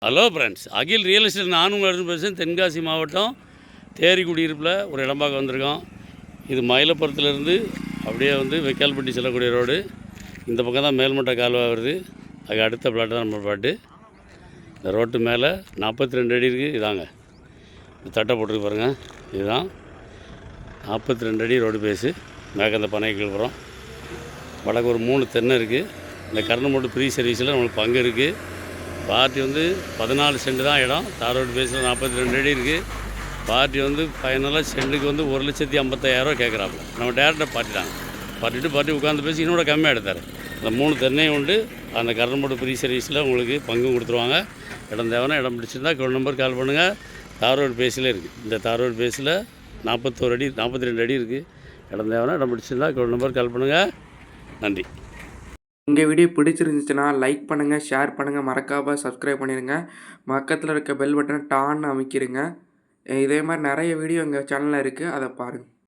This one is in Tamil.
ஹலோ ஃப்ரெண்ட்ஸ், அகில் ரியல் எஸ்டேட் நானும் பேசுகிறேன். தென்காசி மாவட்டம் தேரிக்குடியிருப்பில் ஒரு இடம் பார்க்க வந்திருக்கோம். இது மயிலப்புறத்துலேருந்து அப்படியே வெக்கால்பட்டி செல்லக்கூடிய ரோடு. இந்த பக்கம் தான் மேல்மட்ட கால்வா வருது. அதுக்கு அடுத்த பிளாட்டு தான் நம்ம பிளாட்டு. இந்த ரோட்டு மேலே 42 அடி இருக்குது. இதாங்க இந்த தட்டை போட்டுருக்கு பாருங்கள். இதுதான் 42 அடி ரோடு பேஸு. மேற்க அந்த பனை கீழ்ப்புறம் வடக்கு ஒரு 3 தென்னை இருக்குது. இந்த கரண்ட் ஃப்ரீ சர்வீஸில் நம்மளுக்கு பங்கு இருக்குது. பார்ட்டி 14 சென்ட் தான் இடம். தார் ரோடு பேஸில் 42 அடி இருக்குது. பார்ட்டி ஃபைனலாக சென்ட்டுக்கு 1,50,000 கேட்குறாப்புல. நம்ம டேரெக்டாக பார்ட்டி உட்காந்து பேசி இன்னோட கம்மியாக எடுத்தார். அந்த 3 தென்னையும் உண்டு. அந்த கரண்ட் ஃப்ரீ சர்வீஸில் உங்களுக்கு பங்கும் கொடுத்துருவாங்க. இடம் தேவைன்னா இடம் பிடிச்சிருந்தா நம்பர் கால் பண்ணுங்கள். தார் ரோடு பேஸில் இருக்குது. இந்த தார் ரோடு பேஸில் 41 அடி 42 அடி இருக்குது. இடம் தேவைன்னா இடம் பிடிச்சிருந்தா நம்பர் கால் பண்ணுங்கள். நன்றி. உங்கள் வீடியோ பிடிச்சிருந்துச்சுன்னா லைக் பண்ணுங்கள், ஷேர் பண்ணுங்கள், மறக்காமல் சப்ஸ்கிரைப் பண்ணிடுங்க. பக்கத்தில் இருக்க பெல் பட்டனை டான்னு அமைக்கிடுங்க. இதே மாதிரி நிறைய வீடியோ எங்கள் சேனலில் இருக்குது, அதை பாருங்கள்.